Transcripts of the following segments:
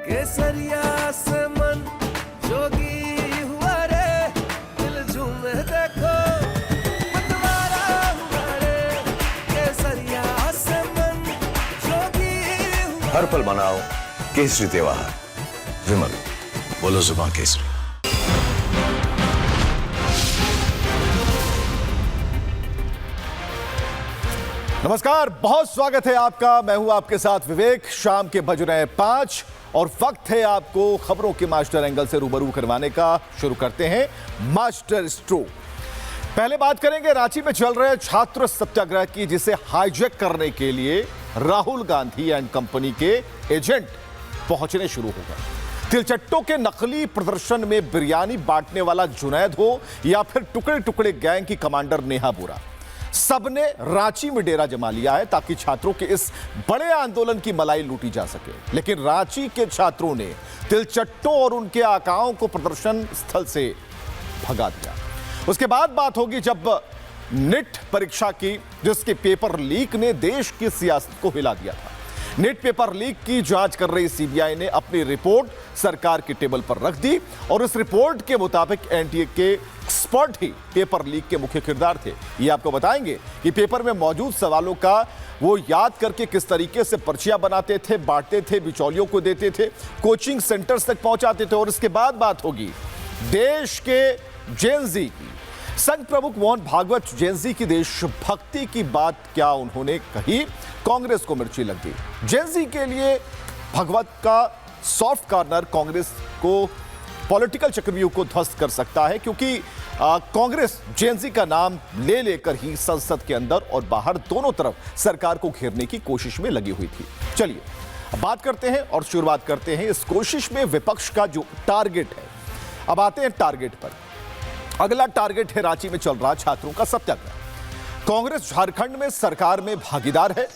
केसरिया से मन जोगी हुआ रे, दिल झूमे देखो मतवारा हुआ रे। केसरिया से मन जोगी हुआ। हर पल मनाओ केसरी त्योहार। विमल, बोलो जुबान केसरी। नमस्कार, बहुत स्वागत है आपका। मैं हूं आपके साथ विवेक। शाम के बज रहे हैं 5 और वक्त है आपको खबरों के मास्टर एंगल से रूबरू करवाने का। शुरू करते हैं मास्टर स्ट्रोक। पहले बात करेंगे रांची में चल रहे छात्र सत्याग्रह की, जिसे हाईजैक करने के लिए राहुल गांधी एंड कंपनी के एजेंट पहुंचने शुरू हो गए। तिलचट्टों के नकली प्रदर्शन में बिरयानी बांटने वाला जुनैद हो या फिर टुकड़े टुकड़े गैंग की कमांडर नेहा बोरा, सबने रांची में डेरा जमा लिया है ताकि छात्रों के इस बड़े आंदोलन की मलाई लूटी जा सके। लेकिन रांची के छात्रों ने तिलचट्टों और उनके आकाओं को प्रदर्शन स्थल से भगा दिया। उसके बाद बात होगी जब नीट परीक्षा की, जिसके पेपर लीक ने देश की सियासत को हिला दिया था। नीट पेपर लीक की जांच कर रही सीबीआई ने अपनी रिपोर्ट सरकार के टेबल पर रख दी और इस रिपोर्ट के मुताबिक एनटीए के एक्सपर्ट ही पेपर लीक के मुख्य किरदार थे। ये आपको बताएंगे कि पेपर में मौजूद सवालों का वो याद करके किस तरीके से पर्चियां बनाते थे, बांटते थे, बिचौलियों को देते थे, कोचिंग सेंटर्स तक पहुंचाते थे। और इसके बाद बात होगी देश के जेनजी की। संघ प्रमुख मोहन भागवत जेनजी की देशभक्ति की बात क्या उन्होंने कही, कांग्रेस को मिर्ची लग गई। जेनजी के लिए भागवत का सॉफ्ट कॉर्नर कांग्रेस को पॉलिटिकल चक्रव्यूह को ध्वस्त कर सकता है, क्योंकि कांग्रेस जेनजी का नाम ले लेकर ही संसद के अंदर और बाहर दोनों तरफ सरकार को घेरने की कोशिश में लगी हुई थी। चलिए अब बात करते हैं और शुरुआत करते हैं इस कोशिश में विपक्ष का जो टारगेट है। अब आते हैं टारगेट पर। अगला टारगेट है रांची में चल रहा छात्रों का सत्याग्रह। कांग्रेस झारखंड में सरकार में भागीदार है,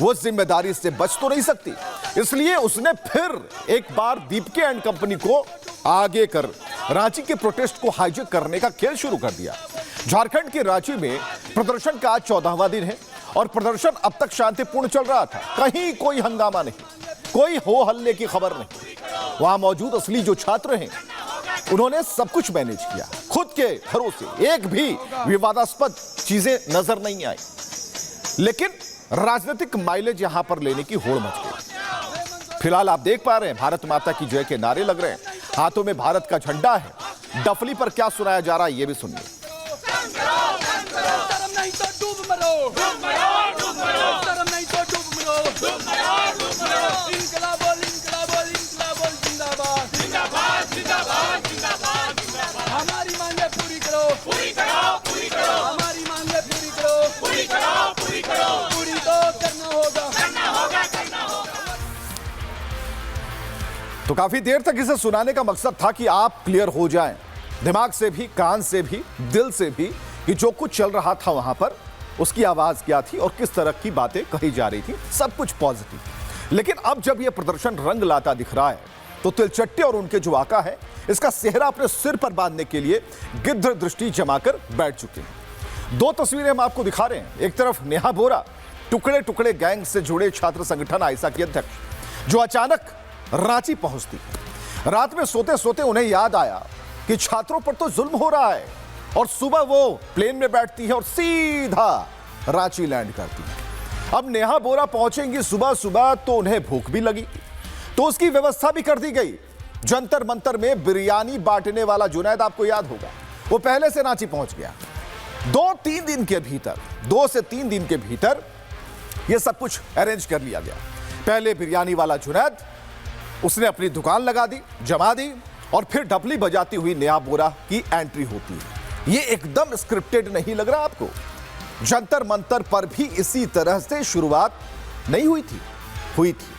वो जिम्मेदारी से बच तो नहीं सकती, इसलिए उसने फिर एक बार दीपके एंड कंपनी को आगे कर रांची के प्रोटेस्ट को हाईजैक करने का खेल शुरू कर दिया। झारखंड के रांची में प्रदर्शन का आज 14वां दिन है और प्रदर्शन अब तक शांतिपूर्ण चल रहा था। कहीं कोई हंगामा नहीं, कोई हो हल्ले की खबर नहीं। वहां मौजूद असली जो छात्र हैं उन्होंने सब कुछ मैनेज किया खुद के भरोसे। एक भी विवादास्पद चीजें नजर नहीं आई, लेकिन राजनीतिक माइलेज यहां पर लेने की होड़ मच गई। फिलहाल आप देख पा रहे हैं भारत माता की जय के नारे लग रहे हैं, हाथों में भारत का झंडा है। डफली पर क्या सुनाया जा रहा है ये भी सुनिए। हमारी मांगे पूरी करो, पूरी करो, पूरी करो। हमारी मांगे पूरी करो, पूरी करो, पूरी करो। पूरी तो करना होगा, करना होगा, करना होगा। तो काफी देर तक इसे सुनाने का मकसद था कि आप क्लियर हो जाएं, दिमाग से भी, कान से भी, दिल से भी, कि जो कुछ चल रहा था वहां पर उसकी आवाज क्या थी और किस तरह की बातें कही जा रही थी। सब कुछ पॉजिटिव। लेकिन अब जब यह प्रदर्शन रंग लाता दिख रहा है तो तिलचट्टे और उनके जो आका है इसका सेहरा अपने सिर पर बांधने के लिए गिद्ध दृष्टि जमाकर बैठ चुके हैं। दो तस्वीरें हम आपको दिखा रहे हैं। एक तरफ नेहा बोरा, टुकड़े टुकड़े गैंग से जुड़े छात्र संगठन आइसा की अध्यक्ष, जो अचानक रांची पहुंचती। रात में सोते सोते उन्हें याद आया कि छात्रों पर तो जुल्म हो रहा है और सुबह वो प्लेन में बैठती है और सीधा रांची लैंड करती है। अब नेहा बोरा पहुंचेंगी सुबह सुबह तो उन्हें भूख भी लगी, तो उसकी व्यवस्था भी कर दी गई। जंतर मंतर में बिरयानी बांटने वाला जुनैद, आपको याद होगा, वो पहले से रांची पहुंच गया। 2-3 दिन के भीतर, 2 से 3 दिन के भीतर यह सब कुछ अरेंज कर लिया गया। पहले बिरयानी वाला जुनैद, उसने अपनी दुकान लगा दी, जमा दी, और फिर डफली बजाती हुई नेहा बोरा की एंट्री होती है। यह एकदम स्क्रिप्टेड नहीं लग रहा आपको? जंतर मंतर पर भी इसी तरह से शुरुआत नहीं हुई थी, हुई थी।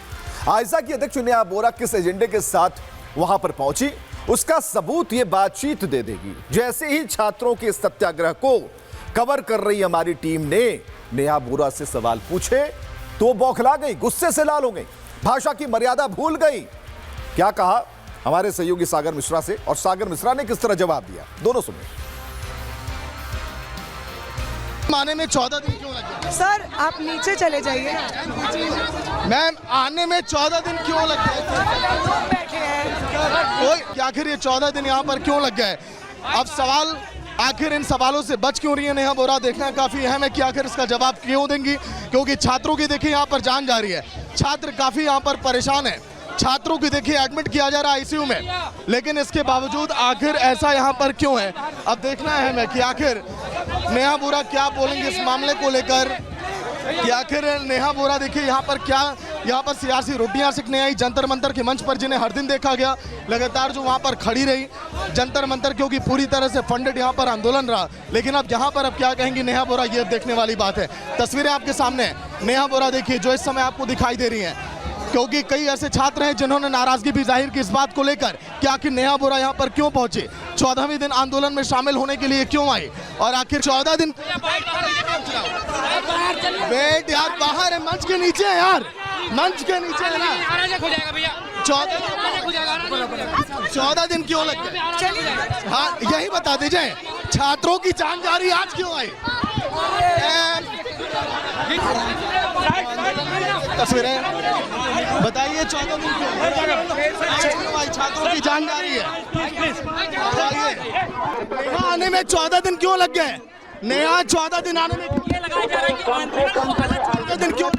आइसा की अध्यक्ष नेहा बोरा किस एजेंडे के साथ वहां पर पहुंची, उसका सबूत ये बातचीत दे देगी। जैसे ही छात्रों के सत्याग्रह को कवर कर रही हमारी टीम ने नेहा बोरा से सवाल पूछे तो बौखला गई, गुस्से से लाल हो गई, भाषा की मर्यादा भूल गई। क्या कहा हमारे सहयोगी सागर मिश्रा से, और सागर मिश्रा ने किस तरह जवाब दिया, दोनों सुनिए। मैम आने में 14 दिन क्यों लगे? सर आप नीचे चले जाइए। मैम आने में 14 दिन क्यों लग गए? लोग बैठे हैं। कोई आखिर ये 14 दिन यहाँ पर क्यों लग गए? अब सवाल आखिर इन सवालों से बच क्यों रही है नेहा बोरा, देखना काफी अहम है कि आखिर इसका जवाब क्यों देंगी, क्योंकि छात्रों की देखिए यहाँ पर जान जा रही है। छात्र काफी यहाँ पर परेशान है, छात्रों की देखिए एडमिट किया जा रहा है आईसीयू में, लेकिन इसके बावजूद आखिर ऐसा यहाँ पर क्यों है? अब देखना अहम है कि आखिर नेहा बोरा क्या बोलेंगे इस मामले को लेकर, कि आखिर नेहा बोरा देखिए यहाँ पर क्या, यहाँ पर सियासी रोटियां सेकने आई जंतर मंतर के मंच पर, जिन्हें हर दिन देखा गया लगातार जो वहाँ पर खड़ी रही जंतर मंतर, क्योंकि पूरी तरह से फंडेड यहाँ पर आंदोलन रहा। लेकिन अब यहाँ पर अब क्या कहेंगी नेहा बोरा, ये देखने वाली बात है। तस्वीरें आपके सामने है, नेहा बोरा देखिए जो इस समय आपको दिखाई दे रही है, क्योंकि कई ऐसे छात्र हैं जिन्होंने नाराजगी भी जाहिर की इस बात को लेकर कि आखिर नेहा बोरा यहाँ पर क्यों पहुंचे, 14वें दिन आंदोलन में शामिल होने के लिए क्यों आई, और आखिर 14 दिन वेट यार, बाहर है, मंच के नीचे है यार, मंच के नीचे है ना। 14 दिन क्यों लग गए? हाँ यही बता दीजिए, छात्रों की जान जा रही आज क्यों आई? तस्वीरें बताइए, 14 दिन क्यों आई? छात्रों की जान जा रही है, बताइए नेहा आने में 14 दिन क्यों लग गए? नेहा 14 दिन आने में 14 दिन क्यों?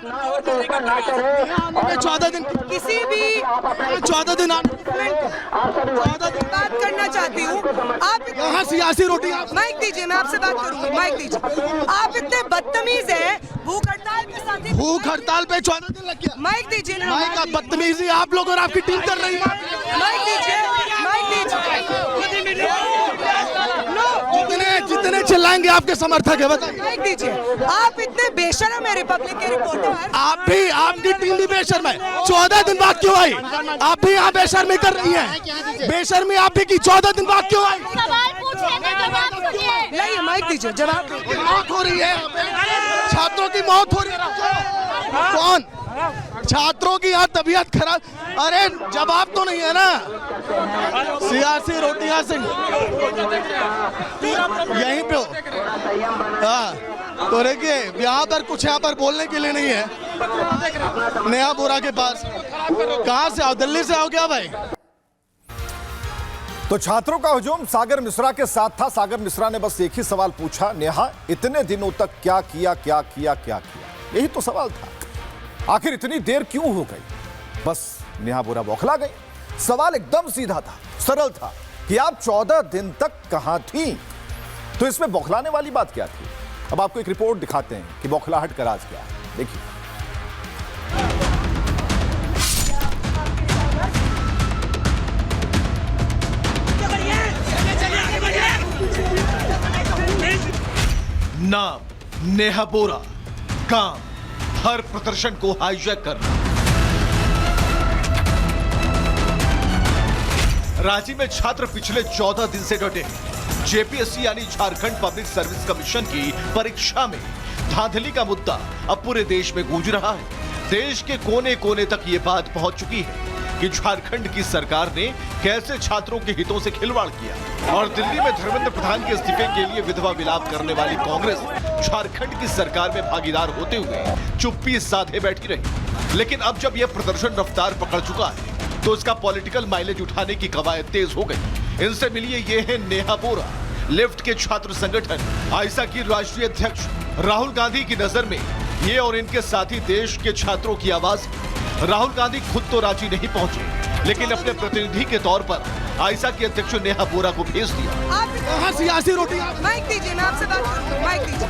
14 दिन किसी भी 14 दिन बात करना चाहती हूँ। आप यहाँ सियासी रोटी माइक दीजिए, मैं आपसे बात करूंगी, माइक दीजिए। आप इतने बदतमीज हैं, भूख हड़ताल पे साथी, भूख हड़ताल पे 14 दिन लग गया। माइक दीजिए ना। माइक आप बदतमीजी आप लोग और आपकी टीम कर रही है। माइक दीजिए, माइक दीजिए। जितने चिल्लाएंगे आपके समर्थक है, बताइए। माइक दीजिए। आप इतने बेशर्म है, रिपब्लिक के रिपोर्टर। आप भी, आपकी टीम भी बेशर्म है। 14 दिन बाद क्यों आई? आप भी यहाँ बेशर्मी कर रही हैं। बेशर्मी आप भी की, 14 दिन बाद क्यों आई? सवाल पूछे थे, जवाब दीजिए। नहीं माइक दीजिए, जवाब दीजिए। मौत हो रही है, छात्रों की मौत हो रही है। कौन? छात्रों की यहाँ तबीयत खराब। अरे जवाब तो नहीं है ना, सियासी रोटियां से यहीं पे हो। हाँ तो देखिए यहाँ पर कुछ यहाँ पर बोलने के लिए नहीं है नेहा बोरा के पास। कहाँ से आओ? दिल्ली से आओ क्या भाई? तो छात्रों का हुजूम सागर मिश्रा के साथ था। सागर मिश्रा ने बस एक ही सवाल पूछा, नेहा इतने दिनों तक क्या किया, क्या किया, क्या किया? यही तो सवाल था, आखिर इतनी देर क्यों हो गई? बस नेहा बोरा बौखला गई। सवाल एकदम सीधा था, सरल था कि आप 14 दिन तक कहां थी? तो इसमें बौखलाने वाली बात क्या थी? अब आपको एक रिपोर्ट दिखाते हैं कि बौखलाहट का राज क्या है। देखिए। नाम नेहा बोरा, काम हर प्रदर्शन को हाईजैक करना। रांची में छात्र पिछले 14 दिन से डटे हैं। जेपीएससी यानी झारखंड पब्लिक सर्विस कमीशन की परीक्षा में धांधली का मुद्दा अब पूरे देश में गूंज रहा है। देश के कोने कोने तक ये बात पहुंच चुकी है कि झारखंड की सरकार ने कैसे छात्रों के हितों से खिलवाड़ किया, और दिल्ली में धर्मेंद्र प्रधान के इस्तीफे के लिए विधवा विलाप करने वाली कांग्रेस झारखंड की सरकार में भागीदार होते हुए चुप्पी साधे बैठी रही। लेकिन अब जब यह प्रदर्शन रफ्तार पकड़ चुका है तो इसका पॉलिटिकल माइलेज उठाने की कवायद तेज हो गई। इनसे मिलिए ये है नेहा बोरा, लेफ्ट के छात्र संगठन आइसा की राष्ट्रीय अध्यक्ष। राहुल गांधी की नजर में ये और इनके साथी देश के छात्रों की आवाज। राहुल गांधी खुद तो रांची नहीं पहुंचे, लेकिन अपने प्रतिनिधि के तौर पर आइसा की अध्यक्ष नेहा बोरा को भेज दिया। आप सियासी रोटी माइक दीजिए, मैं आपसे बात करूंगी, माइक दीजिए।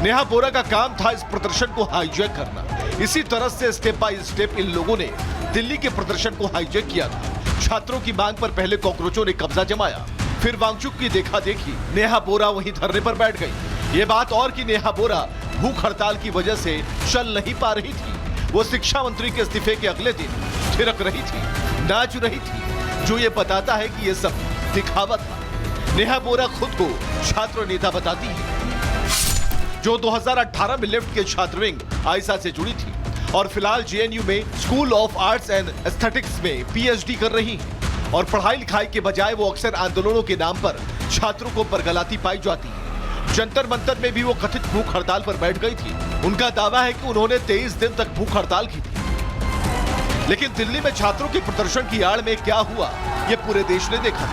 नेहा बोरा का काम था इस प्रदर्शन को हाईजैक करना। इसी तरह से स्टेप बाय स्टेप इन लोगों ने दिल्ली के प्रदर्शन को हाईजैक किया था। छात्रों की मांग पर पहले कॉकरोचों ने कब्जा जमाया, फिर वांगचुक की देखा देखी नेहा बोरा वहीं धरने पर बैठ गई। ये बात और कि नेहा बोरा भूख हड़ताल की वजह से चल नहीं पा रही थी। वो शिक्षा मंत्री के इस्तीफे के अगले दिन थिरक रही थी, नाच रही थी, जो ये बताता है कि ये सब दिखावा था। नेहा बोरा खुद को छात्र नेता बताती है, जो 2018 में लेफ्ट के छात्र विंग आइसा से जुड़ी थी और फिलहाल जेएनयू में school of arts and aesthetics में पीएचडी कर रही हैं। और पढ़ाई लिखाई के बजाय वो अक्सर आंदोलनों के नाम पर छात्रों को बरगलाती पाई जाती है। जंतर मंतर में भी वो कथित भूख हड़ताल पर बैठ गई थी। उनका दावा है कि उन्होंने 23 दिन तक भूख हड़ताल की थी। लेकिन दिल्ली में छात्रों के प्रदर्शन की आड़ में क्या हुआ, ये पूरे देश ने देखा।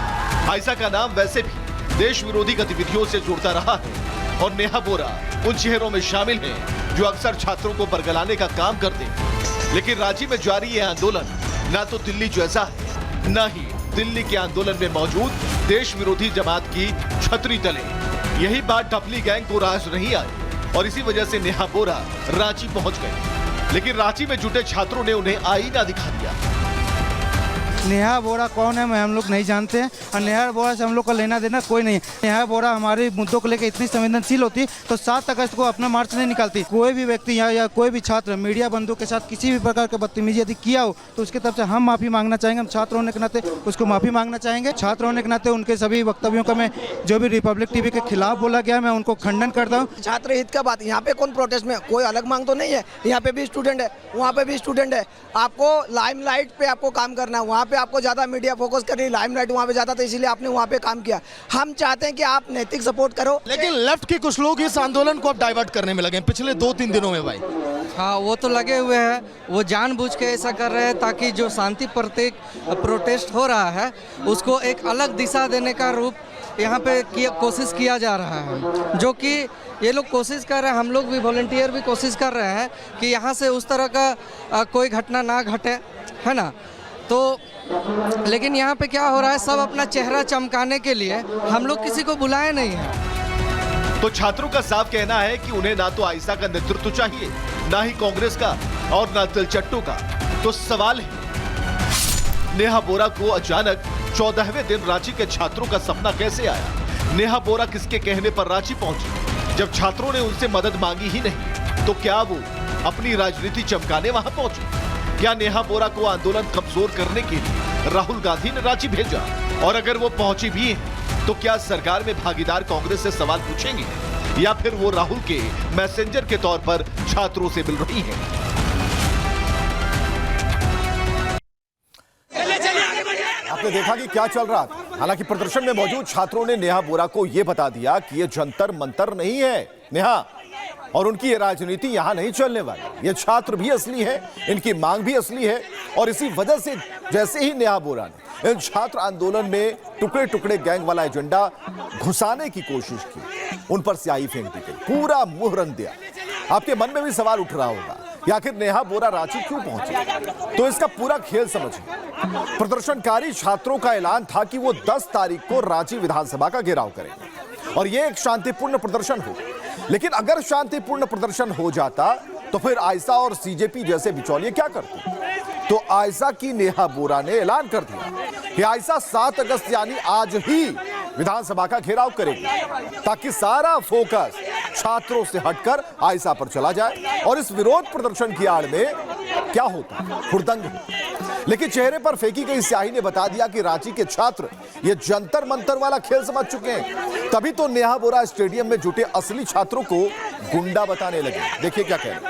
आयशा का नाम वैसे भी देश विरोधी गतिविधियों से जुड़ता रहा है और नेहा बोरा उन चेहरों में शामिल हैं जो अक्सर छात्रों को बरगलाने का काम करते हैं। लेकिन रांची में जारी ये आंदोलन ना तो दिल्ली जैसा है, न ही दिल्ली के आंदोलन में मौजूद देश विरोधी जमात की छतरी तले। यही बात टपली गैंग को राज नहीं आई और इसी वजह से नेहा बोरा रांची पहुंच गए। लेकिन रांची में जुटे छात्रों ने उन्हें आईना दिखा दिया। नेहा बोरा कौन है हम लोग नहीं जानते हैं और नेहा बोरा से हम लोग का लेना देना कोई नहीं है। नेहा बोरा हमारे मुद्दों को लेकर इतनी संवेदनशील होती तो 7 अगस्त को अपना मार्च नहीं निकालती। कोई भी व्यक्ति यहाँ या कोई भी छात्र मीडिया बंधु के साथ किसी भी प्रकार की बदतमीजी यदि किया हो तो उसकी तरफ से हम माफ़ी मांगना चाहेंगे। हम छात्र होने के नाते उसको माफ़ी मांगना चाहेंगे। छात्र होने के नाते उनके सभी वक्तव्यों का मैं जो भी रिपब्लिक टीवी के खिलाफ बोला गया मैं उनको खंडन करता हूँ। छात्र हित का बात, यहाँ पे कौन प्रोटेस्ट में कोई अलग मांग तो नहीं है। यहाँ पे भी स्टूडेंट है, वहाँ पे भी स्टूडेंट है। आपको लाइमलाइट पे आपको काम करना है, वहाँ पे आपको ज़्यादा मीडिया फोकस कर रही, लाइमलाइट वहाँ पे ज़्यादा, तो इसीलिए आपने वहाँ पे काम किया। हम चाहते हैं कि आप नैतिक सपोर्ट करो। लेकिन लेफ्ट के कुछ लोग इस आंदोलन को अब डाइवर्ट करने में लगे हैं पिछले 2-3 दिनों में भाई। हाँ, वो तो लगे हुए हैं, वो जानबूझ के ऐसा कर रहे हैं ताकि जो शांति प्रतीक प्रोटेस्ट हो रहा है उसको एक अलग दिशा देने का रूप यहाँ पे कोशिश किया जा रहा है। जो कि ये लोग कोशिश कर रहे हैं, हम लोग भी वॉलंटियर भी कोशिश कर रहे हैं कि यहाँ से उस तरह का कोई घटना ना घटे, है ना। तो लेकिन यहाँ पे क्या हो रहा है, सब अपना चेहरा चमकाने के लिए, हम लोग किसी को बुलाए नहीं हैं। तो छात्रों का साफ कहना है कि उन्हें ना तो आयशा का नेतृत्व चाहिए, ना ही कांग्रेस का और ना दिलचट्टू का। तो सवाल है, नेहा बोरा को अचानक 14वें दिन रांची के छात्रों का सपना कैसे आया? नेहा बोरा किसके कहने पर रांची पहुंची? जब छात्रों ने उनसे मदद मांगी ही नहीं तो क्या वो अपनी राजनीति चमकाने वहां पहुंचे? क्या नेहा बोरा को आंदोलन कमजोर करने के लिए राहुल गांधी ने रांची भेजा? और अगर वो पहुंची भी हैं, तो क्या सरकार में भागीदार कांग्रेस से सवाल पूछेंगे या फिर वो राहुल के मैसेंजर के तौर पर छात्रों से मिल रही हैं? आपने देखा कि क्या चल रहा था। हालांकि प्रदर्शन में मौजूद छात्रों ने नेहा बोरा को यह बता दिया कि यह जंतर मंतर नहीं है नेहा, और उनकी ये राजनीति यहां नहीं चलने वाली। ये छात्र भी असली है, इनकी मांग भी असली है और इसी वजह से जैसे ही नेहा बोरा ने इन छात्र आंदोलन में टुकड़े टुकड़े गैंग वाला एजेंडा घुसाने की कोशिश की, उन पर स्याही फेंक दी गई, पूरा मुंह रंग दिया। आपके मन में भी सवाल उठ रहा होगा कि आखिर नेहा बोरा रांची क्यों पहुंची? तो इसका पूरा खेल समझिए। प्रदर्शनकारी छात्रों का ऐलान था कि वो 10 तारीख को रांची विधानसभा का घेराव करेंगे और ये एक शांतिपूर्ण प्रदर्शन हो। लेकिन अगर शांतिपूर्ण प्रदर्शन हो जाता तो फिर आयशा और सीजेपी जैसे बिचौलिए क्या करते? तो आयशा की नेहा बोरा ने ऐलान कर दिया कि आयशा 7 अगस्त यानी आज ही विधानसभा का घेराव करेगी ताकि सारा फोकस छात्रों से हटकर आयशा पर चला जाए और इस विरोध प्रदर्शन की आड़ में क्या होता है, हुड़दंग। लेकिन चेहरे पर फेंकी गई स्याही ने बता दिया कि रांची के छात्र ये जंतर मंतर वाला खेल समझ चुके हैं। तभी तो नेहा बोरा स्टेडियम में जुटे असली छात्रों को गुंडा बताने लगे। देखिए क्या कह रहे हैं।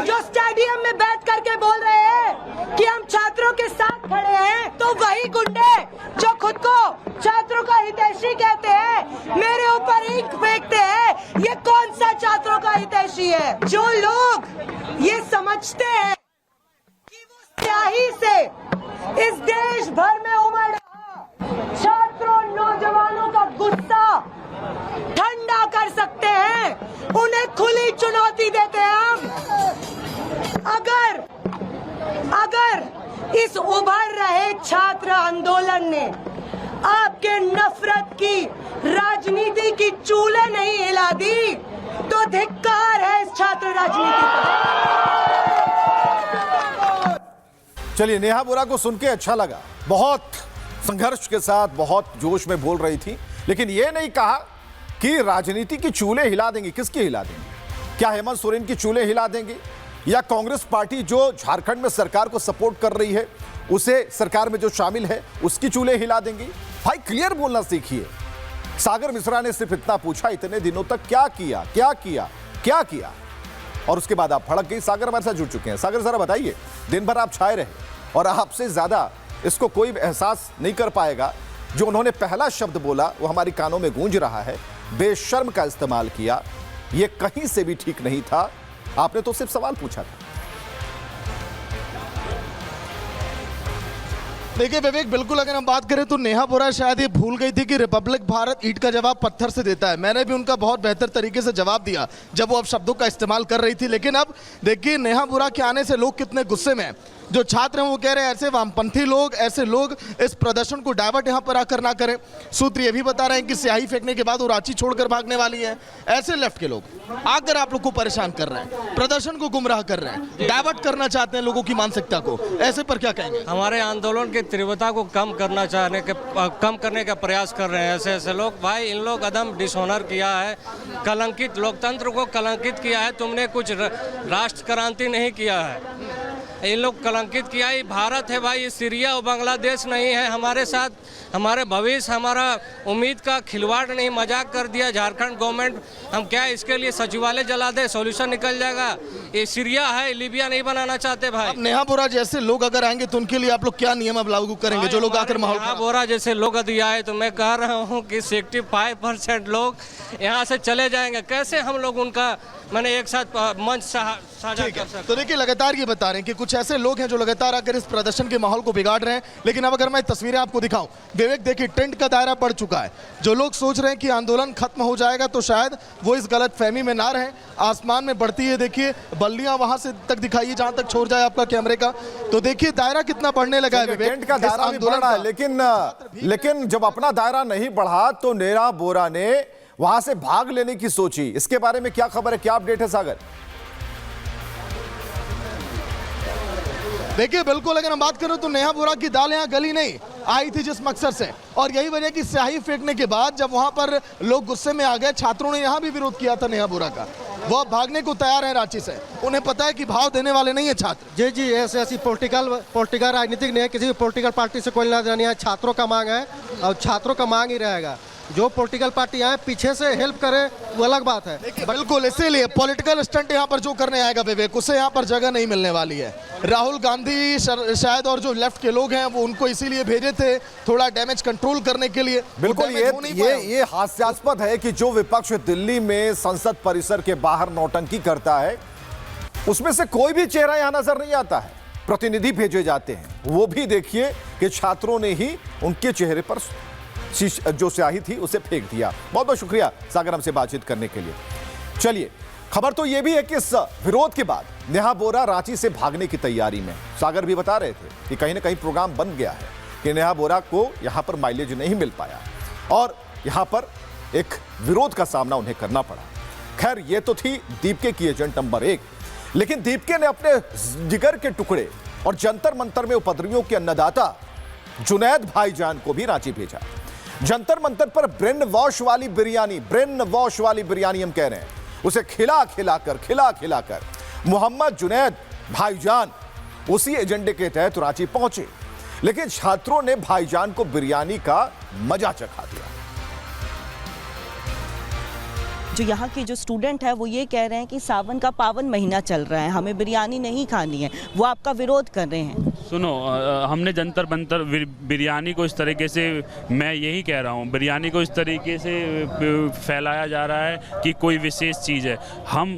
जो स्टेडियम में बैठ करके बोल रहे हैं कि हम छात्रों के साथ खड़े हैं, तो वही गुंडे जो खुद को छात्रों का हितैषी कहते हैं मेरे ऊपर ईंट फेंकते हैं। ये कौन सा छात्रों का हितैषी है? जो लोग ये समझते हैं कि वो स्याही से इस देश भर में उमड़ रहा छात्रों नौजवानों का गुस्सा ठंडा कर सकते हैं, उन्हें खुली चुनौती देते हैं हम। अगर इस उभर रहे छात्र आंदोलन ने आपके नफरत की राजनीति की चूल्हे नहीं हिला दी तो धिक्कार है इस छात्र राजनीति पर। चलिए, नेहा बोरा को सुन के अच्छा लगा। बहुत संघर्ष के साथ बहुत जोश में बोल रही थी, लेकिन यह नहीं कहा कि राजनीति की चूल्हे हिला देंगी। किसकी हिला देंगी? क्या हेमंत सोरेन की चूल्हे हिला देंगी या कांग्रेस पार्टी जो झारखंड में सरकार को सपोर्ट कर रही है उसे सरकार में जो शामिल है उसकी चूल्हे हिला देंगी? भाई क्लियर बोलना सीखिए। सागर मिश्रा ने सिर्फ इतना पूछा, इतने दिनों तक क्या किया क्या किया क्या किया, और उसके बाद आप भड़क गई। सागर हमारे साथ जुड़ चुके हैं। सागर जरा बताइए, दिन भर आप छाए रहे और आपसे ज्यादा इसको कोई एहसास नहीं कर पाएगा जो उन्होंने पहला शब्द बोला वो हमारी कानों में गूंज रहा है, बेशर्म का इस्तेमाल किया, ये कहीं से भी ठीक नहीं था। आपने तो सिर्फ सवाल पूछा था। देखिए विवेक, बिल्कुल अगर हम बात करें तो नेहा बोरा शायद ये भूल गई थी कि रिपब्लिक भारत ईंट का जवाब पत्थर से देता है। मैंने भी उनका बहुत बेहतर तरीके से जवाब दिया जब वो अब शब्दों का इस्तेमाल कर रही थी, लेकिन अब देखिए नेहा बोरा के आने से लोग कितने गुस्से में हैं। जो छात्र हैं वो कह रहे हैं ऐसे वामपंथी लोग, ऐसे लोग इस प्रदर्शन को डाइवर्ट यहाँ पर आकर ना करें। सूत्र ये भी बता रहे हैं कि स्याही फेंकने के बाद वो रांची छोड़कर भागने वाली है। ऐसे लेफ्ट के लोग आकर आप लोग को परेशान कर रहे हैं, प्रदर्शन को गुमराह कर रहे हैं, डाइवर्ट करना चाहते हैं लोगों की मानसिकता को, ऐसे पर क्या कहेंगे? हमारे आंदोलन की तीव्रता को कम करने का प्रयास कर रहे हैं ऐसे लोग। भाई इन लोग अदम डिसऑनर किया है, कलंकित लोकतंत्र को कलंकित किया है। तुमने कुछ राष्ट्र क्रांति नहीं किया है, इन लोग कलंकित किया। ये भारत है भाई, ये सीरिया और बांग्लादेश नहीं है। हमारे साथ हमारे भविष्य, हमारा उम्मीद का खिलवाड़ नहीं, मजाक कर दिया झारखंड गवर्नमेंट। हम क्या इसके लिए सचिवालय जला दे, सॉल्यूशन निकल जाएगा? ये सीरिया है, लीबिया नहीं बनाना चाहते भाई। अब नेहा बोरा जैसे लोग अगर आएंगे तो उनके लिए आप लोग क्या नियम अब लागू करेंगे? जो लोग आकर माहौल नेहा बोरा जैसे लोग यदि आए तो मैं कह रहा हूँ कि 65% लोग यहाँ से चले जाएंगे। कैसे हम लोग उनका मैंने एक साथ मंच साझा कर सकते? तो देखिए लगातार ये बता रहे हैं कि कुछ ऐसे लोग हैं जो लगातार आकर इस प्रदर्शन के माहौल को बिगाड़ रहे हैं। लेकिन अब अगर मैं तस्वीरें आपको दिखाऊं, विवेक देखिए ट्रेंड का दायरा बढ़ चुका है। जो लोग सोच रहे हैं कि आंदोलन खत्म हो जाएगा तो शायद वो इस गलत फहमी में ना रहें। आसमान में बढ़ती है देखिए बल्लियां, वहां से तक दिखाइए जहां तक छोड़ जाए आपका कैमरे का। तो देखिए दायरा कितना बढ़ने लगा है विवेक, ट्रेंड का दायरा भी बढ़ रहा है। लेकिन जब अपना दायरा नहीं बढ़ा तो नेहा बोरा ने वहां से भाग लेने की सोची। इसके बारे में क्या खबर है, क्या अपडेट है सागर? देखिए बिल्कुल अगर हम बात करें तो नेहा बोरा की दाल यहाँ गली नहीं आई थी जिस मकसद से, और यही वजह कि स्याही फेंकने के बाद जब वहां पर लोग गुस्से में आ गए, छात्रों ने यहाँ भी विरोध किया था नेहा बोरा का। वो अब भागने को तैयार है रांची से। उन्हें पता है कि भाव देने वाले नहीं है छात्र। जी ऐसी पॉलिटिकल राजनीतिक नहीं है, किसी भी पॉलिटिकल पार्टी से कोई लेना देना नहीं है। छात्रों का मांग है और छात्रों का मांग ही रहेगा। जो पॉलिटिकल पार्टी आए पीछे से हेल्प करे वो अलग बात है। बिल्कुल, इसीलिए पॉलिटिकल स्टंट यहाँ पर जो करने आएगा विवेक, उसे यहाँ पर जगह नहीं मिलने वाली है। राहुल गांधी शायद और जो लेफ्ट के लोग हैं वो उनको इसीलिए भेजे थे थोड़ा डैमेज कंट्रोल करने के लिए। बिल्कुल, ये हास्यास्पद है कि जो विपक्ष दिल्ली में संसद परिसर के बाहर नौटंकी करता है उसमें से कोई भी चेहरा यहां नजर नहीं आता है। प्रतिनिधि भेजे जाते हैं, वो भी देखिए कि छात्रों ने ही उनके चेहरे पर जो स्याही थी उसे फेंक दिया। बहुत बहुत शुक्रिया सागर हमसे बातचीत करने के लिए। चलिए, खबर तो यह भी है कि इस विरोध के बाद नेहा बोरा रांची से भागने की तैयारी में। सागर भी बता रहे थे कि कहीं ना कहीं प्रोग्राम बन गया है कि नेहा बोरा को यहां पर माइलेज नहीं मिल पाया और यहां पर एक विरोध का सामना उन्हें करना पड़ा। खैर, यह तो थी दीपके की एजेंट नंबर 1, लेकिन दीपके ने अपने जिगर के टुकड़े और जंतर मंतर में उपद्रवियों के अन्नदाता जुनैद भाईजान को भी रांची भेजा। जंतर मंतर पर ब्रेन वॉश वाली बिरयानी हम कह रहे हैं, उसे खिला खिलाकर मोहम्मद जुनैद भाईजान उसी एजेंडे के तहत रांची पहुंचे, लेकिन छात्रों ने भाईजान को बिरयानी का मजा चखा दिया। जो यहाँ के जो स्टूडेंट है वो ये कह रहे हैं कि सावन का पावन महीना चल रहा है, हमें बिरयानी नहीं खानी है, वो आपका विरोध कर रहे हैं। सुनो, हमने जंतर मंतर बिरयानी को इस तरीके से, मैं यही कह रहा हूँ, बिरयानी को इस तरीके से फैलाया जा रहा है कि कोई विशेष चीज़ है। हम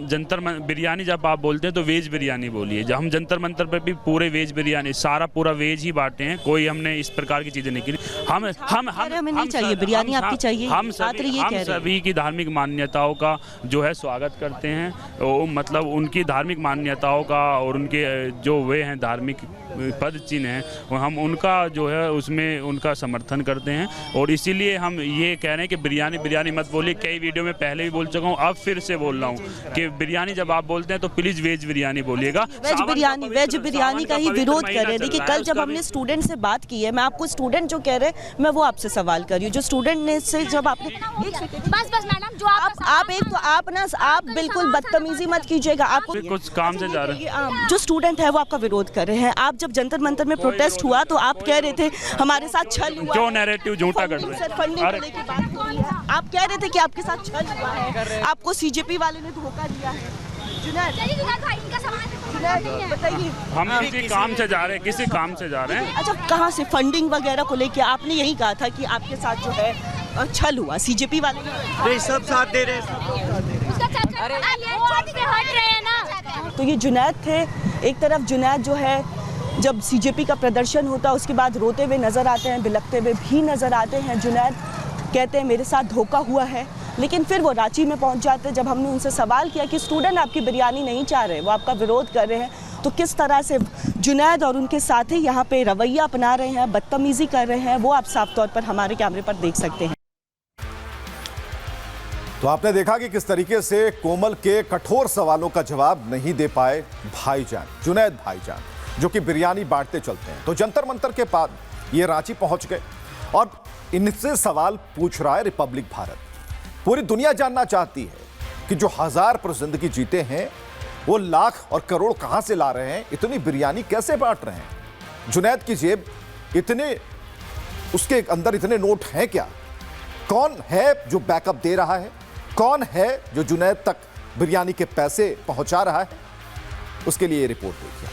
बिरयानी जब आप बोलते हैं तो वेज बिरयानी बोलिए। जब हम जंतर मंतर पर भी पूरे वेज बिरयानी, सारा पूरा वेज ही बांटे हैं, कोई हमने इस प्रकार की चीज़ें नहीं की। हमें नहीं चाहिए बिरयानी, आपकी चाहिए। हम सभी की धार्मिक मान्यताओं का जो है स्वागत करते हैं, मतलब उनकी धार्मिक मान्यताओं का और उनके जो वे हैं धार्मिक पद चिन्ह हैं, हम उनका जो है उसमें उनका समर्थन करते हैं। और इसीलिए हम ये कह रहे हैं कि बिरयानी मत बोलिए। कई वीडियो में पहले भी बोल चुका हूँ, अब फिर से बोल रहा हूँ कि बिरयानी जब आप बोलते हैं तो प्लीज़ वेज बिरयानी बोलिएगा। वेज बिरयानी का ही विरोध कर रहे हैं। देखिए, कल जब हमने स्टूडेंट से बात की है, मैं आपको स्टूडेंट जो कह रहे हैं मैं वो आपसे सवाल कर रही हूँ। जो स्टूडेंट ने से जब आपने बस मैडम, जो आप बिल्कुल बदतमीजी मत कीजिएगा। आपको कुछ काम से जा रहे हैं। जो स्टूडेंट है वो आपका विरोध कर रहे हैं। आप जब जंतर मंतर में प्रोटेस्ट हुआ तो आप कह रहे थे हमारे साथ छल हुआ, जो नैरेटिव झूठा कर रहे हैं। आप कह रहे थे कि आपके साथ छल हुआ है, आपको सीजेपी वाले ने धोखा दिया है। बताइए। हम किसी काम से जा रहे हैं, किसी काम से जा रहे हैं। अच्छा, कहाँ से फंडिंग वगैरह को लेके आपने यही कहा था कि आपके साथ जो है छल हुआ, सीजेपी वाले नहीं, सब साथ दे रहे हैं। तो ये जुनैद थे। एक तरफ जुनैद जो है जब सीजेपी का प्रदर्शन होता है उसके बाद रोते हुए नजर आते हैं, बिलखते हुए भी नजर आते हैं। जुनैद कहते हैं मेरे साथ धोखा हुआ है, लेकिन फिर वो रांची में पहुंच जाते हैं। जब हमने उनसे सवाल किया कि स्टूडेंट आपकी बिरयानी नहीं चाह रहे, वो आपका विरोध कर रहे हैं, तो किस तरह से जुनैद और उनके साथी यहाँ पे रवैया अपना रहे हैं, बदतमीजी कर रहे हैं, वो आप साफ तौर पर हमारे कैमरे पर देख सकते हैं। तो आपने देखा कि किस तरीके से कोमल के कठोर सवालों का जवाब नहीं दे पाए भाईजान, जुनैद भाईजान, जो कि बिरयानी बांटते चलते हैं। तो जंतर मंतर के बाद ये रांची पहुंच गए और इनसे सवाल पूछ रहा है रिपब्लिक भारत। पूरी दुनिया जानना चाहती है कि जो 1000 पर जिंदगी जीते हैं वो लाख और करोड़ कहां से ला रहे हैं, इतनी बिरयानी कैसे बांट रहे हैं। जुनैद की जेब इतने, उसके अंदर इतने नोट हैं क्या? कौन है जो बैकअप दे रहा है? कौन है जो जुनैद तक बिरयानी के पैसे पहुंचा रहा है? उसके लिए ये रिपोर्ट देखिए।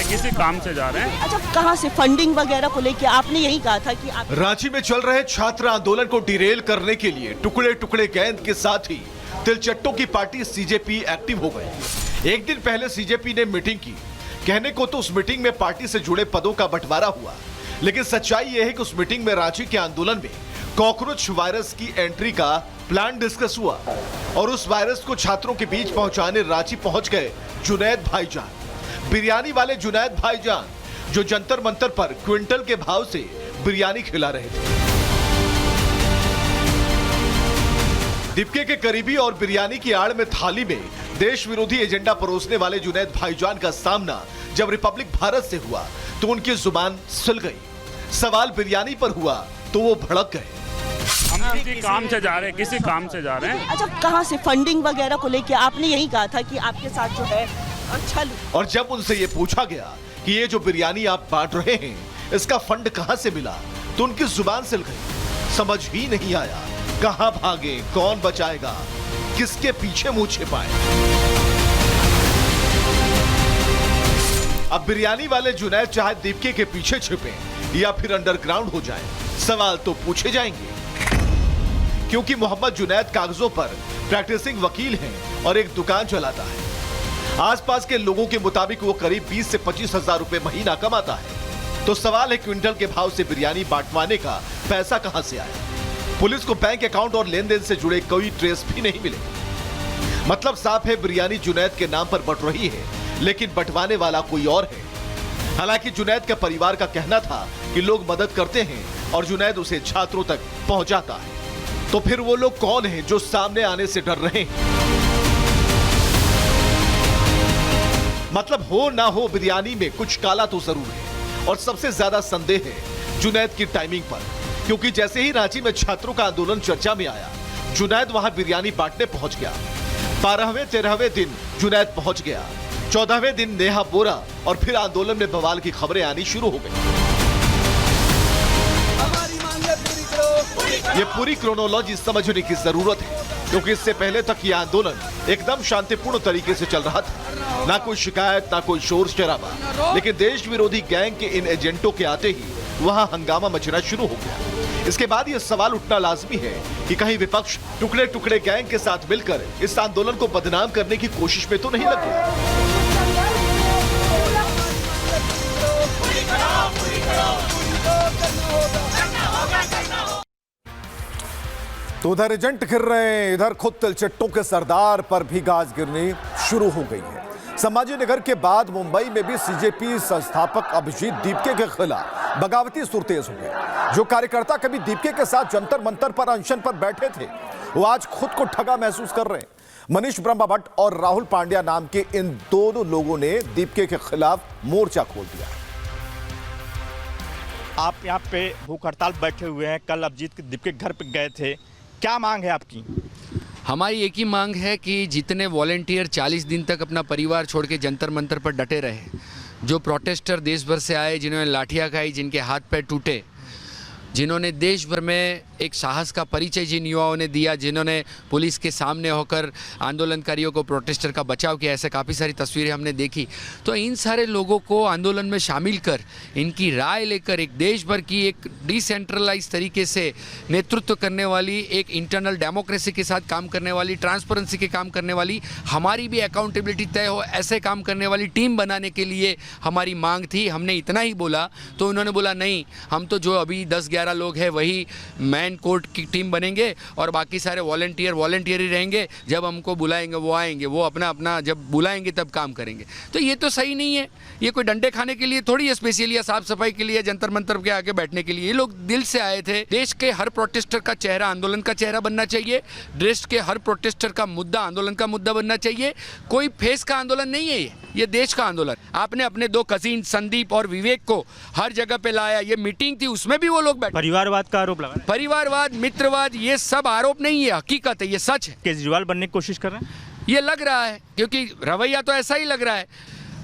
किसी काम से जा रहे हैं। अच्छा, कहाँ से फंडिंग वगैरह को लेके आपने यही कहा था कि आप रांची में चल रहे छात्र आंदोलन को डिरेल करने के लिए टुकड़े टुकड़े गेंद के साथ ही तिलचट्टों की पार्टी सीजेपी एक्टिव हो गई। एक दिन पहले सीजेपी ने मीटिंग की। कहने को तो उस मीटिंग में पार्टी से जुड़े पदों का बंटवारा हुआ, लेकिन सच्चाई यह है कि उस मीटिंग में रांची के आंदोलन में कॉकरोच वायरस की एंट्री का प्लान डिस्कस हुआ और उस वायरस को छात्रों के बीच पहुंचाने रांची पहुंच गए जुनैद भाईजान, बिरयानी वाले जुनैद भाईजान, जो जंतर मंतर पर क्विंटल के भाव से बिरयानी खिला रहे थे। दीपके के करीबी और बिरयानी की आड़ में थाली में देश विरोधी एजेंडा परोसने वाले जुनैद भाईजान का सामना जब रिपब्लिक भारत से हुआ तो उनकी जुबान सिल गई। सवाल बिरयानी पर हुआ तो वो भड़क गए। हम किसी काम से जा रहे हैं, किसी काम से जा रहे हैं। अच्छा, कहाँ से फंडिंग वगैरह को लेके आपने यही कहा था कि आपके साथ जो है छल। और जब उनसे ये पूछा गया कि ये जो बिरयानी आप बांट रहे हैं इसका फंड कहां से मिला, तो उनकी जुबान सिल गई। समझ ही नहीं आया कहां भागे, कौन बचाएगा, किसके पीछे मुंह छिपाए। अब बिरयानी वाले जुनैद चाहे दीपके के पीछे छिपे या फिर अंडरग्राउंड हो जाए, सवाल तो पूछे जाएंगे, क्योंकि मोहम्मद जुनैद कागजों पर प्रैक्टिसिंग वकील हैं और एक दुकान चलाता है। आसपास के लोगों के मुताबिक वो करीब 20 से 25 हजार रुपए महीना कमाता है। तो सवाल है क्विंटल के भाव से बिरयानी बांटवाने का पैसा कहां से आया। पुलिस को बैंक अकाउंट और लेन देन से जुड़े कोई ट्रेस भी नहीं मिले। मतलब साफ है बिरयानी जुनैद के नाम पर बट रही है, लेकिन बंटवाने वाला कोई और है। हालांकि जुनैद का परिवार का कहना था कि लोग मदद करते हैं और जुनैद उसे छात्रों तक पहुंचाता है। तो फिर वो लोग कौन हैं जो सामने आने से डर रहे हैं? मतलब हो ना हो बिरयानी में कुछ काला तो जरूर है। और सबसे ज्यादा संदेह है जुनैद की टाइमिंग पर, क्योंकि जैसे ही रांची में छात्रों का आंदोलन चर्चा में आया, जुनैद वहां बिरयानी बांटने पहुंच गया। 12वें 13वें दिन जुनैद पहुंच गया, 14वें दिन नेहा बोरा, और फिर आंदोलन में बवाल की खबरें आनी शुरू हो गई। ये पूरी क्रोनोलॉजी समझने की जरूरत है, क्योंकि इससे पहले तक ये आंदोलन एकदम शांतिपूर्ण तरीके से चल रहा था। ना कोई शिकायत, ना कोई शोर शराबा, लेकिन देश विरोधी गैंग के इन एजेंटों के आते ही वहां हंगामा मचना शुरू हो गया। इसके बाद ये सवाल उठना लाजमी है कि कहीं विपक्ष टुकड़े टुकड़े गैंग के साथ मिलकर इस आंदोलन को बदनाम करने की कोशिश में तो नहीं लग गया। तो उधर एजेंट घिर रहे हैं, इधर खुद तिलचट्टों के सरदार पर भी गाज गिरनी शुरू हो गई है। संभाजी नगर के बाद मुंबई में भी सीजेपी संस्थापक अभिजीत दीपके के खिलाफ बगावती सुर तेज हो गई। जो कार्यकर्ता कभी दीपके के साथ जंतर मंतर पर अनशन पर बैठे थे, वो आज खुद को ठगा महसूस कर रहे हैं। मनीष ब्रह्मा भट्ट और राहुल पांड्या नाम के इन दोनों लोगों ने दीपके के खिलाफ मोर्चा खोल दिया। आप यहाँ पे भूख हड़ताल बैठे हुए हैं, कल अभिजीत दीपके के घर पे गए थे, क्या मांग है आपकी? हमारी एक ही मांग है कि जितने वॉलेंटियर 40 दिन तक अपना परिवार छोड़ के जंतर मंतर पर डटे रहे, जो प्रोटेस्टर देश भर से आए, जिन्होंने लाठियाँ खाई, जिनके हाथ पैर टूटे, जिन्होंने देश भर में एक साहस का परिचय जिन युवाओं ने दिया, जिन्होंने पुलिस के सामने होकर आंदोलनकारियों को, प्रोटेस्टर का बचाव किया, ऐसे काफ़ी सारी तस्वीरें हमने देखी। तो इन सारे लोगों को आंदोलन में शामिल कर, इनकी राय लेकर एक देश भर की एक डिसेंट्रलाइज तरीके से नेतृत्व करने वाली, एक इंटरनल डेमोक्रेसी के साथ काम करने वाली, ट्रांसपेरेंसी के काम करने वाली, हमारी भी अकाउंटेबिलिटी तय हो ऐसे काम करने वाली टीम बनाने के लिए हमारी मांग थी। हमने इतना ही बोला तो उन्होंने बोला नहीं, हम तो जो अभी 10-11 लोग हैं वही मैन कोर्ट की टीम बनेंगे और बाकी सारे वॉलंटियर ही रहेंगे, जब हमको बुलाएंगे वो आएंगे, वो अपना जब बुलाएंगे तब काम करेंगे। तो ये तो सही नहीं है। ये कोई डंडे खाने के लिए थोड़ी है स्पेशली, या साफ सफाई के लिए, जंतर मंतर के आगे बैठने के लिए। ये लोग दिल से आए थे। देश के हर प्रोटेस्टर का चेहरा आंदोलन का चेहरा बनना चाहिए। देश के हर प्रोटेस्टर का मुद्दा आंदोलन का मुद्दा बनना चाहिए। कोई फेस का आंदोलन नहीं है ये देश का आंदोलन। आपने अपने 2 कजिन संदीप और विवेक को हर जगह पे लाया। ये मीटिंग थी, उसमें भी वो लोग बैठे। परिवारवाद का आरोप लगा। परिवारवाद, मित्रवाद, ये सब आरोप नहीं है, हकीकत है, ये सच है। केजरीवाल बनने की कोशिश कर रहे हैं, ये लग रहा है, क्योंकि रवैया तो ऐसा ही लग रहा है।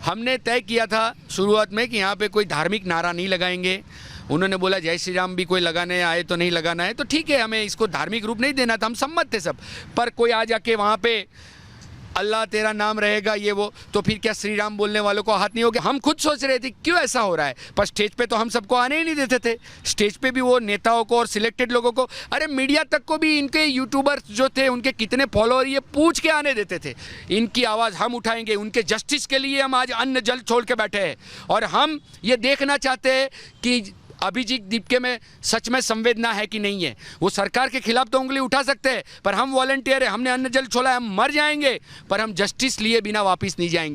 हमने तय किया था शुरुआत में कि यहाँ पे कोई धार्मिक नारा नहीं लगाएंगे। उन्होंने बोला जय श्री राम भी कोई लगाने आए तो नहीं लगाना है, तो ठीक है, हमें इसको धार्मिक रूप नहीं देना था, हम सम्मत थे सब। पर कोई आ जाके वहाँ पे अल्लाह तेरा नाम रहेगा ये वो, तो फिर क्या श्री राम बोलने वालों को हाथ नहीं हो गया? हम खुद सोच रहे थे क्यों ऐसा हो रहा है, पर स्टेज पे तो हम सबको आने ही नहीं देते थे। स्टेज पे भी वो नेताओं को और सिलेक्टेड लोगों को, अरे मीडिया तक को भी इनके यूट्यूबर्स जो थे उनके कितने फॉलोअर ये पूछ के आने देते थे। इनकी आवाज़ हम उठाएंगे, उनके जस्टिस के लिए हम आज अन्न जल छोड़ के बैठे हैं। और हम ये देखना चाहते हैं कि अभिजीत दीपके में सच में संवेदना है कि नहीं है। वो सरकार के खिलाफ तो उंगली उठा सकते हैं, पर हम वॉलंटियर हैं, हमने अन्न जल छोड़ा है, हम मर जाएंगे पर हम जस्टिस लिए बिना वापस नहीं जाएंगे।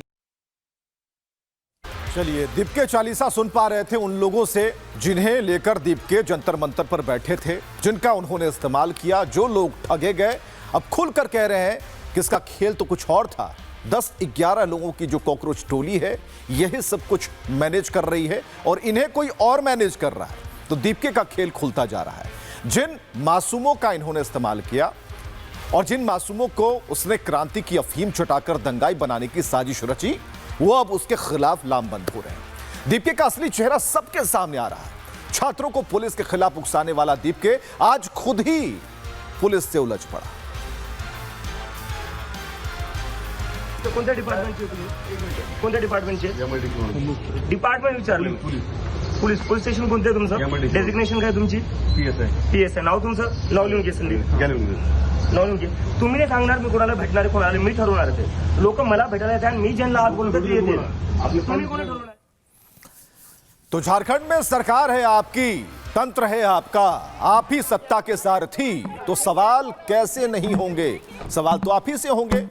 चलिए, दीपके चालीसा सुन पा रहे थे उन लोगों से जिन्हें लेकर दीपके जंतर मंतर पर बैठे थे, जिनका उन्होंने इस्तेमाल किया। जो लोग ठगे गए अब खुलकर कह रहे हैं कि इसका खेल तो कुछ और था। 10-11 लोगों की जो कॉकरोच टोली है यही सब कुछ मैनेज कर रही है और इन्हें कोई और मैनेज कर रहा है। तो दीपके का खेल खुलता जा रहा है। जिन मासूमों का इन्होंने इस्तेमाल किया और जिन मासूमों को उसने क्रांति की अफीम चटाकर दंगाई बनाने की साजिश रची, वो अब उसके खिलाफ लामबंद हो रहे हैं। दीपके का असली चेहरा सबके सामने आ रहा है। छात्रों को पुलिस के खिलाफ उकसाने वाला दीपके आज खुद ही पुलिस से उलझ पड़ा। कोणत्या डिपार्टमेंटचे कोणत्या डिपार्टमेंटचे डिपार्टमेंट विचारलं पोलीस स्टेशन कोणते तुमचं डेजिग्नेशन काय तुमची पीएसआय नाव तुमचं नाव लिहून घे संदीप नाव लिहून घे तुम्ही नाही सांगणार मी कोणाला भेटणार कोणाला मी ठरवणार ते लोक मला भेटायला येतात आणि मी ज्यांना हात बोलतो ते येते तुम्ही कोणी ठरवणार। तो झारखंड में सरकार है आपकी, तंत्र है आपका, आप ही सत्ता के सारथी, तो सवाल कैसे नहीं होंगे? सवाल तो आप ही से होंगे।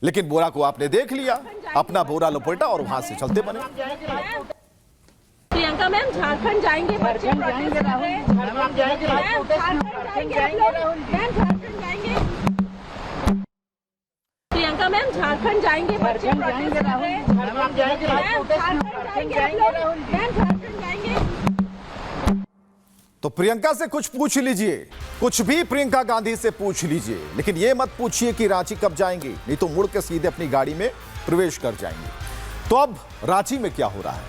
लेकिन बोरा को आपने देख लिया, अपना बोरा लपेटा और वहां से चलते बने। प्रियंका मैम झारखंड जाएंगे, झारखंड जाएंगे, झारखंड जाएंगे, प्रियंका मैम झारखंड जाएंगे, झारखंड जाएंगे। तो प्रियंका से कुछ पूछ लीजिए, कुछ भी प्रियंका गांधी से पूछ लीजिए, लेकिन यह मत पूछिए कि रांची कब जाएंगी, नहीं तो मुड़ के सीधे अपनी गाड़ी में प्रवेश कर जाएंगे। तो अब रांची में क्या हो रहा है?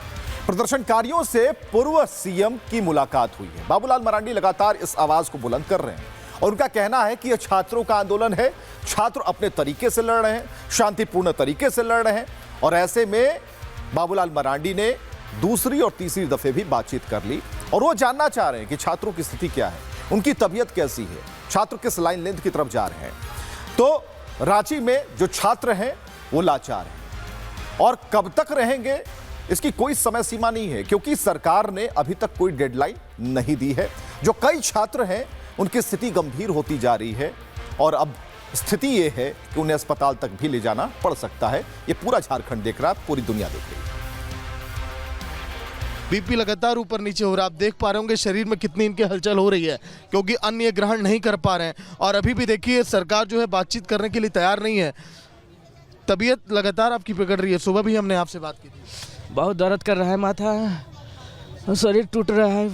प्रदर्शनकारियों से पूर्व सीएम की मुलाकात हुई है। बाबूलाल मरांडी लगातार इस आवाज को बुलंद कर रहे हैं और उनका कहना है कि यह छात्रों का आंदोलन है, छात्र अपने तरीके से लड़ रहे हैं, शांतिपूर्ण तरीके से लड़ रहे हैं। और ऐसे में बाबूलाल मरांडी ने दूसरी और तीसरी दफे भी बातचीत कर ली और वो जानना चाह रहे हैं कि छात्रों की स्थिति क्या है, उनकी तबीयत कैसी है, छात्र किस लाइन लेंथ की तरफ जा रहे हैं। तो रांची में जो छात्र हैं वो लाचार हैं और कब तक रहेंगे इसकी कोई समय सीमा नहीं है, क्योंकि सरकार ने अभी तक कोई डेडलाइन नहीं दी है। जो कई छात्र हैं उनकी स्थिति गंभीर होती जा रही है और अब स्थिति ये है कि उन्हें अस्पताल तक भी ले जाना पड़ सकता है। ये पूरा झारखंड देख रहा है, पूरी दुनिया देख रही है। बीपी लगातार ऊपर नीचे हो रहा है। आप देख पा रहे होंगे शरीर में कितनी इनकी हलचल हो रही है, क्योंकि अन्न ये ग्रहण नहीं कर पा रहे हैं। और अभी भी देखिए सरकार जो है बातचीत करने के लिए तैयार नहीं है। तबीयत लगातार आपकी बिगड़ रही है। सुबह भी हमने आपसे बात की थी। बहुत दर्द कर रहा है माथा, शरीर टूट रहा है,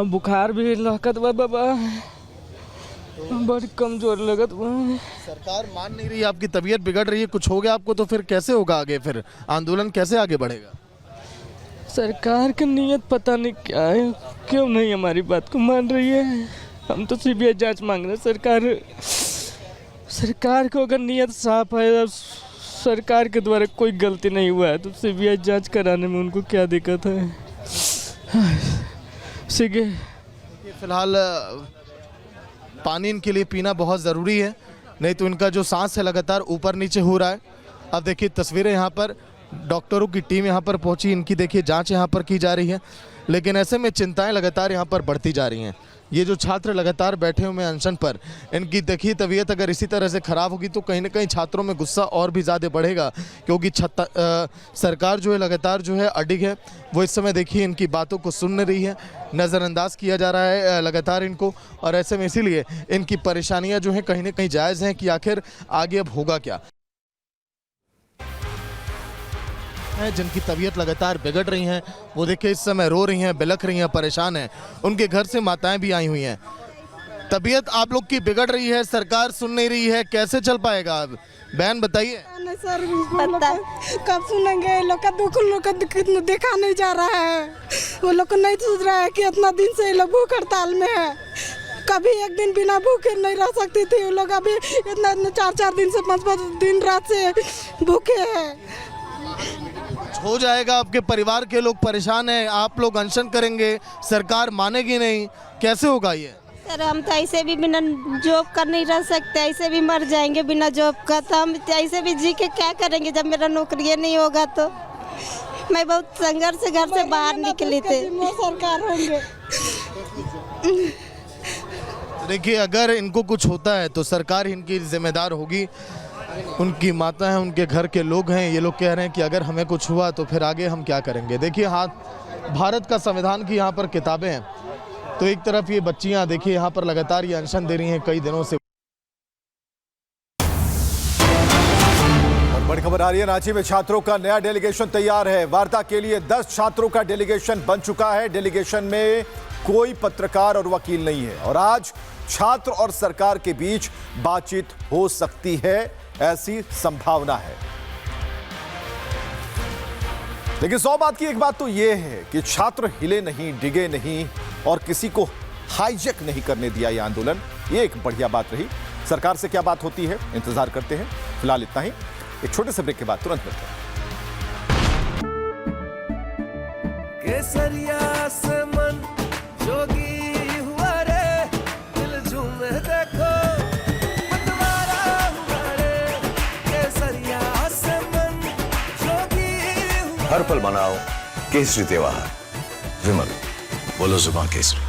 बुखार भी लगत बा बाबा, बड़ी कमजोर लगत बा। सरकार मान नहीं रही, आपकी तबीयत बिगड़ रही है, कुछ हो गया आपको तो फिर कैसे होगा आगे, फिर आंदोलन कैसे आगे बढ़ेगा? सरकार की नीयत पता नहीं क्या है, क्यों नहीं हमारी बात को मान रही है। हम तो सीबीआई जांच मांग रहे हैं। सरकार को अगर नीयत साफ है और सरकार के द्वारा कोई गलती नहीं हुआ है तो सीबीआई जांच कराने में उनको क्या दिक्कत है। फिलहाल पानी इनके लिए पीना बहुत ज़रूरी है, नहीं तो इनका जो सांस है लगातार ऊपर नीचे हो रहा है। अब देखिए तस्वीरें यहाँ पर, डॉक्टरों की टीम यहाँ पर पहुँची, इनकी देखिए जांच यहाँ पर की जा रही है, लेकिन ऐसे में चिंताएं लगातार यहाँ पर बढ़ती जा रही हैं। ये जो छात्र लगातार बैठे हुए हैं अनशन पर, इनकी देखिए तबीयत अगर इसी तरह से ख़राब होगी तो कहीं ना कहीं छात्रों में गुस्सा और भी ज़्यादा बढ़ेगा, क्योंकि सरकार जो है लगातार जो है अडिग है। वो इस समय देखिए इनकी बातों को सुन रही है, नज़रअंदाज किया जा रहा है लगातार इनको, और ऐसे में इसीलिए इनकी परेशानियाँ जो हैं कहीं ना कहीं जायज़ हैं कि आखिर आगे अब होगा क्या। जिनकी तबीयत लगातार बिगड़ रही हैं, वो देखिए इस समय रो रही हैं, बिलख रही हैं, परेशान हैं। उनके घर से माताएं भी आई हुई हैं। तबीयत आप लोग की बिगड़ रही है, सरकार सुन नहीं रही है, कैसे चल पाएगा अब? बहन बताइए। सर पता कब सुनेंगे, लोग का दुख लोग का देखा नहीं जा रहा है। वो लोग को नहीं सोच रहा है कि इतना दिन से ये लोग भूख हड़ताल में है, कभी एक दिन बिना भूखे नहीं रह सकती थी। वो लोग अभी इतना 4-4 दिन से 5-5 दिन रात से भूखे हैं। हो जाएगा, आपके परिवार के लोग परेशान हैं, आप लोग अनशन करेंगे, सरकार मानेगी नहीं, कैसे होगा ये? सर हम तो ऐसे भी बिना जॉब कर नहीं रह सकते, ऐसे भी मर जाएंगे बिना जॉब का। तो हम ऐसे भी जी के क्या करेंगे जब मेरा नौकरी नहीं होगा? तो मैं बहुत संघर्ष से घर से बाहर निकली थी। सरकार होंगे। देखिए अगर इनको कुछ होता है तो सरकार इनकी जिम्मेदार होगी। उनकी माता है, उनके घर के लोग हैं, ये लोग कह रहे हैं कि अगर हमें कुछ हुआ तो फिर आगे हम क्या करेंगे। देखिए हाथ भारत का संविधान की यहाँ पर किताबें हैं, तो एक तरफ ये बच्चियाँ देखिए यहाँ पर लगातार ये अनशन दे रही हैं कई दिनों से। और बड़ी खबर आ रही है, रांची में छात्रों का नया डेलीगेशन तैयार है। वार्ता के लिए 10 छात्रों का डेलीगेशन बन चुका है। डेलीगेशन में कोई पत्रकार और वकील नहीं है और आज छात्र और सरकार के बीच बातचीत हो सकती है, ऐसी संभावना है। लेकिन 100 बात की एक बात तो यह है कि छात्र हिले नहीं, डिगे नहीं और किसी को हाईजैक नहीं करने दिया यह आंदोलन। यह एक बढ़िया बात रही। सरकार से क्या बात होती है, इंतजार करते हैं। फिलहाल इतना ही, एक छोटे से ब्रेक के बाद तुरंत मिलते हैं। केसरिया से मन जोगी हुआ रे, दिल झूमे देखो मतवारा हुआ रे, केसरिया से मन जोगी हुआ। हर पल मनाओ केसरी त्योहार। विमल, बोलो जुबान केसरी।